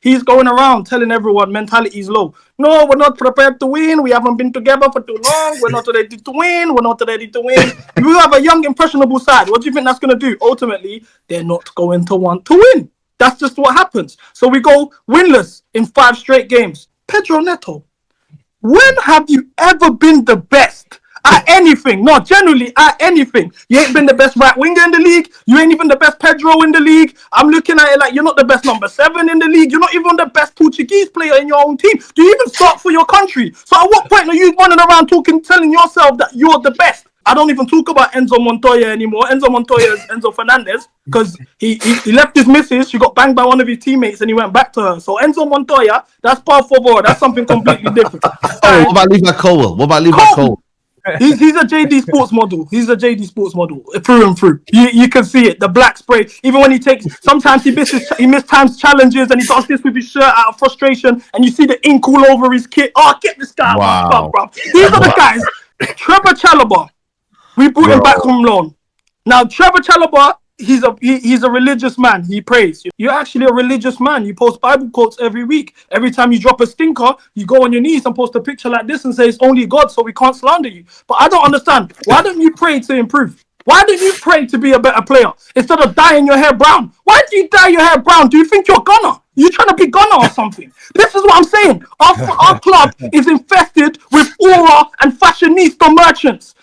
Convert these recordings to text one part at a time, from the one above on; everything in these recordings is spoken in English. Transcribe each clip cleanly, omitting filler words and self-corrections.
He's going around telling everyone mentality is low. No, we're not prepared to win. We haven't been together for too long. We're not ready to win. We're not ready to win. You have a young, impressionable side. What do you think that's going to do? Ultimately, they're not going to want to win. That's just what happens. So we go winless in 5 straight games. Pedroneto, when have you ever been the best at anything? No, generally at anything. You ain't been the best right winger in the league. You ain't even the best Pedro in the league. I'm looking at it like you're not the best number 7 in the league. You're not even the best Portuguese player in your own team. Do you even start for your country? So at what point are you running around telling yourself that you're the best? I don't even talk about Enzo Montoya anymore. Enzo Montoya is enzofernandes because he left his missus. She got banged by one of his teammates and he went back to her. So Enzo Montoya, that's par favor. That's something completely different. What about Levi Colwell? He's a JD Sports model. He's a JD Sports model through and through. You can see it. The black spray. Even when sometimes he mistimes challenges and he does this with his shirt out of frustration and you see the ink all over his kit. Oh, get this guy out of my club, bro. These are the guys. Trevohchalobah. We brought him back from loan. Now, Trevohchalobah, he's a religious man. He prays. You're actually a religious man. You post Bible quotes every week. Every time you drop a stinker, you go on your knees and post a picture like this and say it's only God, so we can't slander you. But I don't understand. Why don't you pray to improve? Why don't you pray to be a better player instead of dyeing your hair brown? Why do you dye your hair brown? Do you think you're Ghana? You trying to be Ghana or something? This is what I'm saying. Our club is infested with aura and fashionista merchants.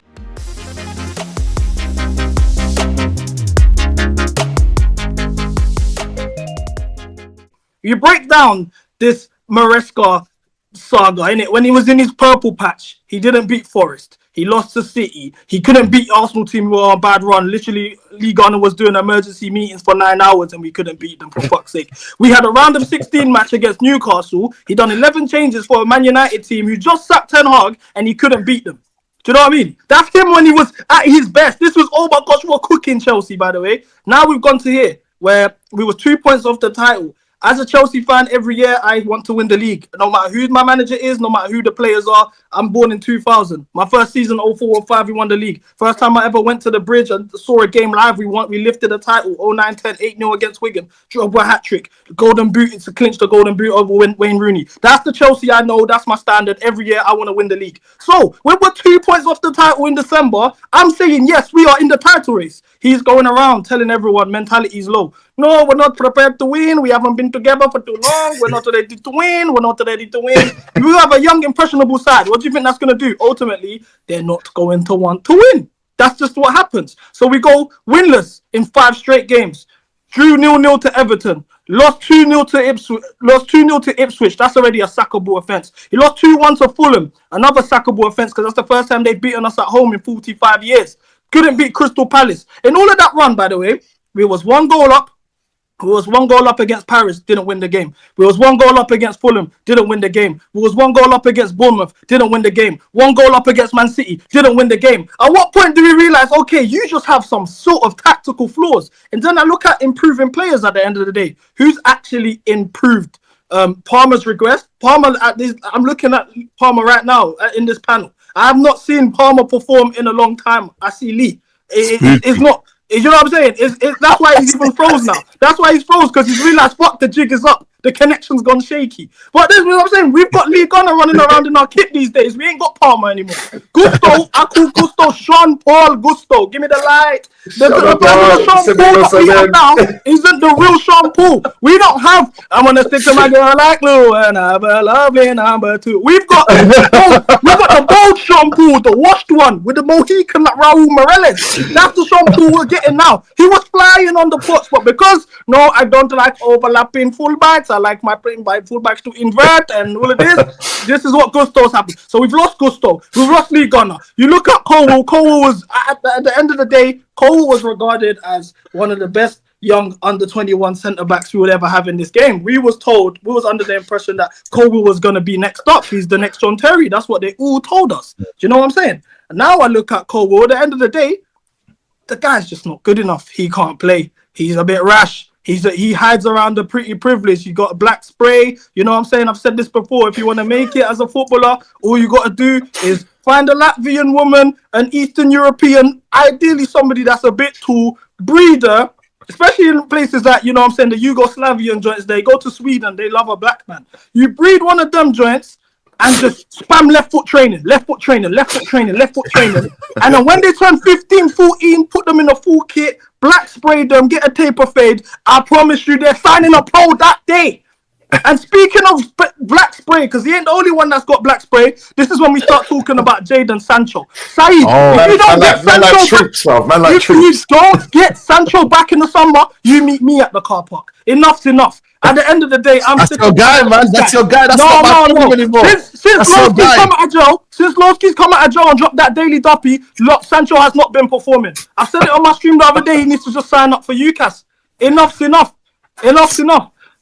You break down this Maresca saga, innit? When he was in his purple patch, he didn't beat Forest. He lost to City. He couldn't beat Arsenal team who were on a bad run. Literally, Ligue 1 was doing emergency meetings for 9 hours and we couldn't beat them, for fuck's sake. We had a round of 16 match against Newcastle. He done 11 changes for a Man United team who just sacked Ten Hag and he couldn't beat them. Do you know what I mean? That's him when he was at his best. This was, oh my gosh, we're cooking Chelsea, by the way. Now we've gone to here where we were 2 points off the title. As a Chelsea fan, every year I want to win the league. No matter who my manager is, no matter who the players are. I'm born in 2000. My first season, 04-05, we won the league. First time I ever went to the bridge and saw a game live, we lifted the title. 09-10, 8-0 against Wigan. Drogba hat-trick. Golden boot, it's to clinch the golden boot over Wayne Rooney. That's the Chelsea I know. That's my standard. Every year I want to win the league. So, when we're 2 points off the title in December, I'm saying, yes, we are in the title race. He's going around telling everyone mentality is low. No, we're not prepared to win. We haven't been together for too long. We're not ready to win. We're not ready to win. You have a young, impressionable side. What do you think that's going to do? Ultimately, they're not going to want to win. That's just what happens. So we go winless in 5 straight games. Drew 0-0 to Everton. Lost 2-0 to Ipswich. Lost 2-0 to Ipswich. That's already a sackable offence. He lost 2-1 to Fulham. Another sackable offence because that's the first time they've beaten us at home in 45 years. Couldn't beat Crystal Palace. In all of that run, by the way, we was 1 goal up. We was 1 goal up against Paris, didn't win the game. We was 1 goal up against Fulham, didn't win the game. We was 1 goal up against Bournemouth, didn't win the game. 1 goal up against Man City, didn't win the game. At what point do we realise, okay, you just have some sort of tactical flaws? And then I look at improving players at the end of the day. Who's actually improved? Palmer's regressed. I'm looking at Palmer right now in this panel. I have not seen Palmer perform in a long time. I see Lee. It's not... You know what I'm saying? That's why he's even froze now. That's why he's froze, because he's realised, fuck, the jig is up. The connection's gone shaky. But this is what I'm saying. We've got Lee Gunner running around in our kit these days. We ain't got Palmer anymore. Gusto, I call Gusto Sean Paul Gusto. Give me the light. The Sean Paul that we have now isn't the real Sean Paul. We don't have, I'm going to stick to my girl like Lou and have a lovely number 2. We've got the bold Sean Paul, the washed one with the Mohican like Raul Morales. That's the Sean Paul we're getting now. He was flying on the puts, but because, no, I don't like overlapping fullbacks. I like my fullbacks to invert and all of this. This is what Gusto's happened. So we've lost Gusto. We've lost Lee Gunner. You look at Colwell. Colwell was, at the end of the day, Colwell was regarded as one of the best young under-21 centre-backs we would ever have in this game. We was under the impression that Colwell was going to be next up. He's the next John Terry. That's what they all told us. Do you know what I'm saying? And now I look at Colwell. At the end of the day, the guy's just not good enough. He can't play. He's a bit rash. He hides around the pretty privilege. You got a black spray. You know what I'm saying? I've said this before. If you want to make it as a footballer, all you got to do is find a Latvian woman, an Eastern European, ideally somebody that's a bit tall, breeder, especially in places like, you know what I'm saying, the Yugoslavian joints, they go to Sweden, they love a black man. You breed one of them joints and just spam left foot training. And then when they turn 15, 14, put them in a full kit, black spray them, get a taper fade. I promise you they're signing a pro that day. And speaking of black spray, because he ain't the only one that's got black spray, this is when we start talking about Jadon-Sancho. Saeed, if you don't get Sancho back in the summer, you meet me at the car park. Enough's enough. At the end of the day, That's your guy, man. That's your guy. That's not my problem anymore. Since Lowski's come out of jail and dropped that daily duppy, Sancho has not been performing. I said it on my stream the other day. He needs to just sign up for UCAS. Enough's enough.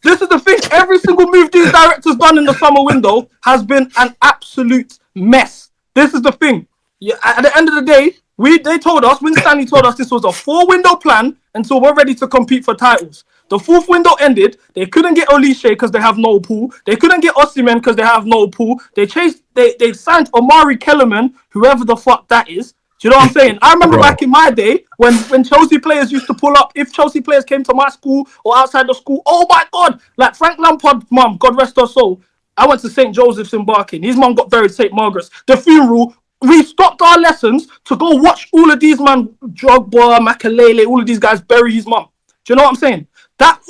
This is the thing. Every single move these directors done in the summer window has been an absolute mess. This is the thing. Yeah, at the end of the day, Winnie Stanley told us this was a 4-window plan until we're ready to compete for titles. The 4th window ended. They couldn't get Olise because they have no pool. They couldn't get Osimhen because they have no pool. They signed Omari Kellerman, whoever the fuck that is. Do you know what I'm saying? I remember back in my day when Chelsea players used to pull up. If Chelsea players came to my school or outside the school, oh my God, like Frank Lampard's mum, God rest her soul. I went to St. Joseph's in Barking. His mum got buried at St. Margaret's. The funeral, we stopped our lessons to go watch all of these man, Drogba, Makalele, all of these guys bury his mum. Do you know what I'm saying? That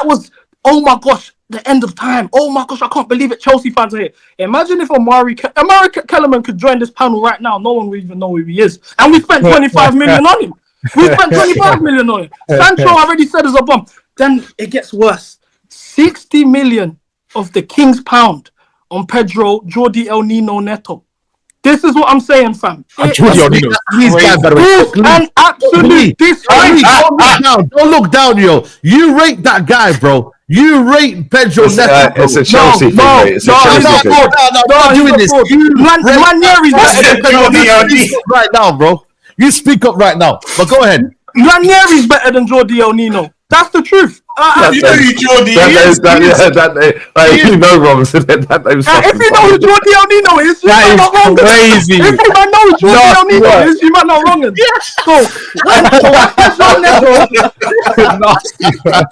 was, oh my gosh, the end of time. Oh my gosh, I can't believe it. Chelsea fans are here. Imagine if Omari Kellerman could join this panel right now. No one would even know who he is. And we spent 25 million on him. Sancho already said is a bum. Then it gets worse. 60 million of the King's Pound on Pedro, Jordi El Nino Neto. This is what I'm saying, fam. It's an absolute disgrace. Don't look down, yo. You rate that guy, bro. You rate Pedro Neto. It's a Chelsea thing, mate. It's a Chelsea thing. No, doing this. Right now, bro. You speak up right now. But go ahead. Ranieri's better than Jordi El Nino. That's the truth. You know who Jordi is. You know, Robinson. If you know who Jordi El Nino is, you might not wrong. If you might know who Jordi El Nino is, you might not wrong.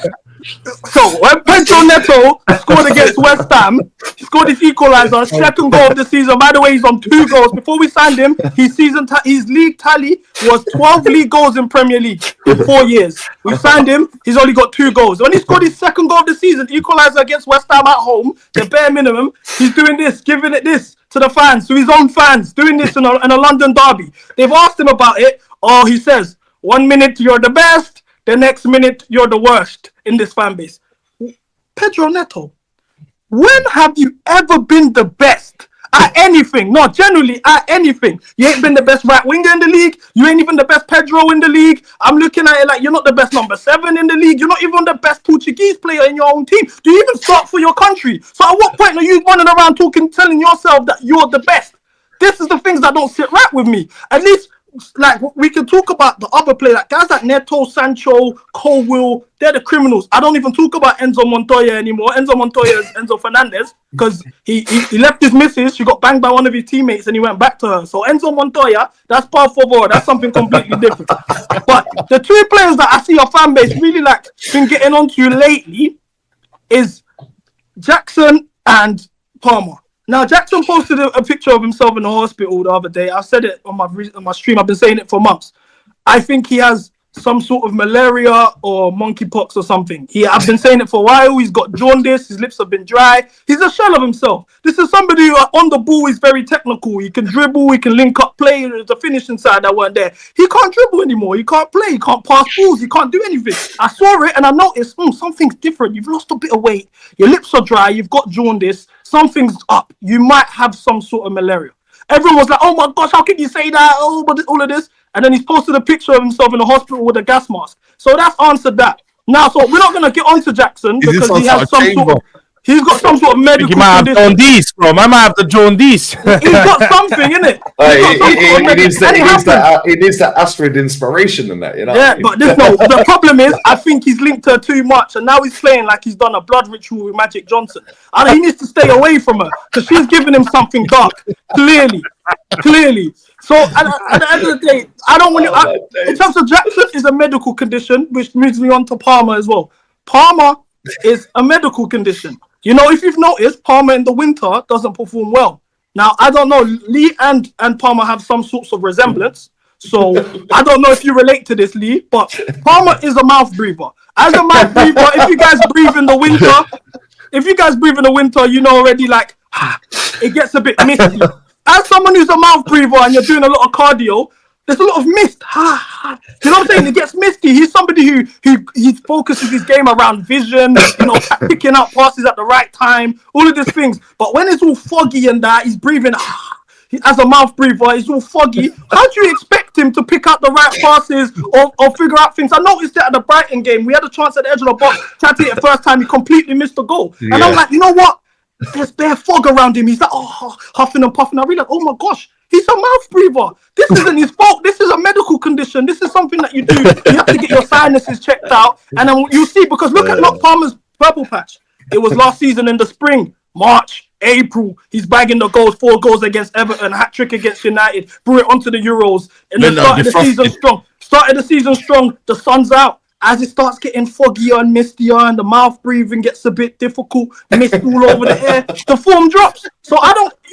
So when Pedro Neto scored against West Ham, he scored his equaliser, 2nd goal of the season. By the way, he's on 2 goals. Before we signed him, his league tally was 12 league goals in Premier League in 4 years. We signed him, he's only got 2 goals. When he scored his 2nd goal of the season, equaliser against West Ham at home, the bare minimum, he's doing this, giving it this to the fans, to his own fans, doing this in a London derby. They've asked him about it. Oh, he says, 1 minute you're the best, the next minute you're the worst in this fan base. Pedro Neto, when have you ever been the best at anything? No, generally at anything. You ain't been the best right winger in the league. You ain't even the best Pedro in the league. I'm looking at it like you're not the best number 7 in the league. You're not even the best Portuguese player in your own team. Do you even start for your country? So at what point are you running around telling yourself that you're the best? This is the things that don't sit right with me. At least, like, we can talk about the other players, like guys like Neto, Sancho, Colwill, they're the criminals. I don't even talk about Enzo Montoya anymore. Enzo Montoya is Enzofernandes because he left his missus, she got banged by one of his teammates and he went back to her. So Enzo Montoya, that's par favor, that's something completely different. But the 2 players that I see your fan base really like been getting onto lately is Jackson and Palmer. Now, Jackson posted a picture of himself in the hospital the other day. I said it on my stream. I've been saying it for months. I think he has some sort of malaria or monkeypox or something. I've been saying it for a while. He's got jaundice. His lips have been dry. He's a shell of himself. This is somebody who on the ball is very technical. He can dribble. He can link up play. There's the finishing side that weren't there. He can't dribble anymore. He can't play. He can't pass balls. He can't do anything. I saw it and I noticed something's different. You've lost a bit of weight. Your lips are dry. You've got jaundice. Something's up. You might have some sort of malaria. Everyone was like, oh my gosh, how can you say that? Oh, but all of this. And then he's posted a picture of himself in the hospital with a gas mask. So that's answered that. Now, so we're not going to get onto Jackson because he has some sort of... He's got some sort of medical condition. He might have jaundice, bro. I might have the jaundice. He's got something, innit? He needs that Astrid inspiration in that, you know? Yeah, but the problem is, I think he's linked her too much, and now he's playing like he's done a blood ritual with Magic Johnson. And he needs to stay away from her, because she's giving him something dark, clearly. Clearly. So at the end of the day, I don't want to. In terms of Jackson, is a medical condition, which moves me on to Palmer as well. Palmer is a medical condition. You know, if you've noticed, Palmer in the winter doesn't perform well. Now, I don't know, Lee and Palmer have some sorts of resemblance. So I don't know if you relate to this, Lee, but Palmer is a mouth breather. As a mouth breather, if you guys breathe in the winter, you know already, like, it gets a bit misty. As someone who's a mouth breather and you're doing a lot of cardio, there's a lot of mist. You know what I'm saying? It gets misty. He's somebody who he focuses his game around vision, you know, picking up passes at the right time, all of these things. But when it's all foggy and that, he's breathing as a mouth breather, he's all foggy. How do you expect him to pick out the right passes or figure out things? I noticed that at the Brighton game. We had a chance at the edge of the box. Tried to hit the first time, he completely missed the goal. Yeah. And I'm like, you know what? There's bare fog around him. He's like, huffing and puffing. I realized, oh my gosh, he's a mouth breather. This isn't his fault. This is a medical condition. This is something that you do. You have to get your sinuses checked out. And then you see, because look at Palmer's purple patch. It was last season in the spring, March, April. He's bagging the goals, 4 goals against Everton, hat-trick against United, brought it onto the Euros. And then started the season strong. The sun's out. As it starts getting foggier and mistier and the mouth breathing gets a bit difficult, mist all over the air, the form drops. So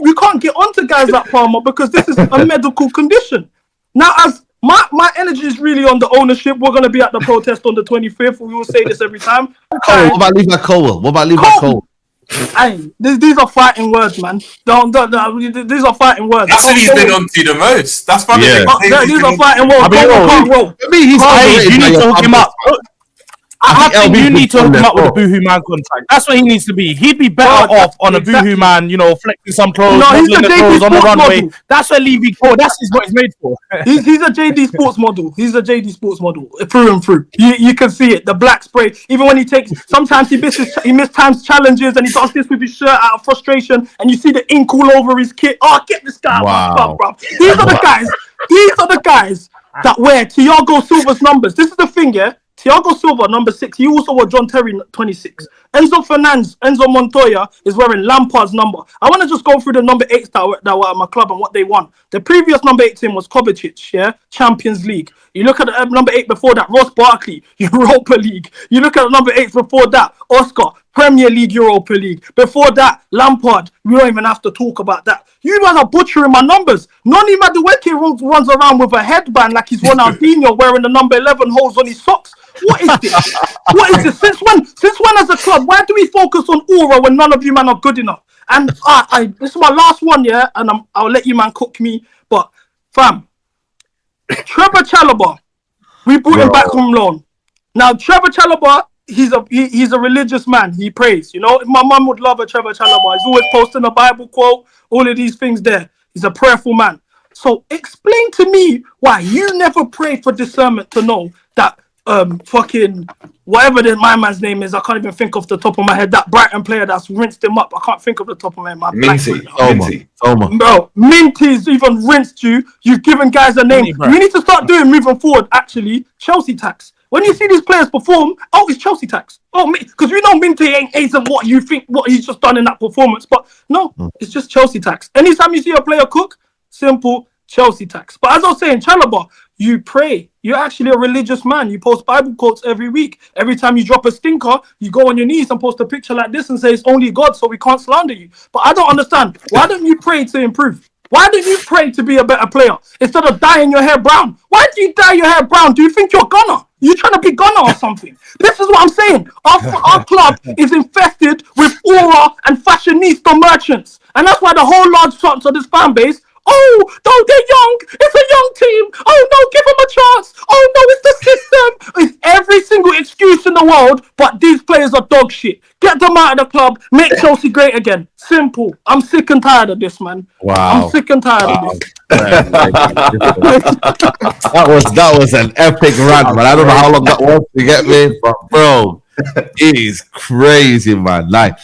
you can't get onto guys like Palmer because this is a medical condition. Now, as my energy is really on the ownership, we're going to be at the protest on the 25th. We will say this every time. What about Levi Cole? Hey, these are fighting words, man. Don't, these are fighting words. That's what he's been on to the most. That's one of the these are fighting words. You need to hook him up. I think you need to hook him up with a Boohoo Man contract. That's what he needs to be. He'd be better off on a Boohoo Man, you know, flexing some clothes, modeling the clothes on the runway. Model. That's what Levy Cole. That's what he's made for. He's a JD Sports model. He's a JD Sports model through and through. You can see it. The black spray. Even when he takes, sometimes he misses times challenges and he does this with his shirt out of frustration, and you see the ink all over his kit. Oh, get this guy out of my club, bro. These are the guys that wear Thiago Silva's numbers. This is the thing, yeah. Thiago Silva, number 6. He also wore John Terry, 26. Enzo Montoya is wearing Lampard's number. I want to just go through the number 8s that were at my club and what they won. The previous number 8 team was Kovacic, yeah? Champions League. You look at the number 8 before that, Ross Barkley, Europa League. You look at the number 8 before that, Oscar, Premier League, Europa League. Before that, Lampard. We don't even have to talk about that. You guys are butchering my numbers. Noni Madueke runs around with a headband like he's Ronaldinho wearing the number 11 holes on his socks. What is this? What is this? Since when as a club, why do we focus on aura when none of you man are good enough? And this is my last one, yeah, and I'll let you man cook me. But fam, Trevor Chalobah, we brought him back from loan. Now Trevor Chalobah, he's a religious man. He prays. You know, my mum would love a Trevor Chalobah. He's always posting a Bible quote, all of these things there. He's a prayerful man. So explain to me why you never prayed for discernment to know that fucking whatever my man's name is, I can't even think off the top of my head. That Brighton player that's rinsed him up, I can't think of the top of my head. Minty. Bro, Minty's even rinsed you. You've given guys a name. We need to start doing moving forward. Actually, Chelsea tax. When you see these players perform, it's Chelsea tax. Because we know Minty ain't what you think, what he's just done in that performance. But no, it's just Chelsea tax. Anytime you see a player cook, simple Chelsea tax. But as I was saying, Chalobah, you pray. You're actually a religious man. You post Bible quotes every week. Every time you drop a stinker, you go on your knees and post a picture like this and say it's only God, so we can't slander you. But I don't understand. Why don't you pray to improve? Why don't you pray to be a better player instead of dyeing your hair brown? Why do you dye your hair brown? Do you think you're Ghana? You trying to be Ghana or something? This is what I'm saying. Our club is infested with aura and fashionista merchants. And that's why the whole large parts of this fan base, they're young. It's a young team. Oh, no, give them a chance. Oh, no, it's the system. It's every single excuse in the world, but these players are dog shit. Get them out of the club. Make Chelsea great again. Simple. I'm sick and tired of this, man. Wow. I'm sick and tired of this. That was an epic rant, man. I don't know how long that was to get me, but bro, it is crazy, man. Like,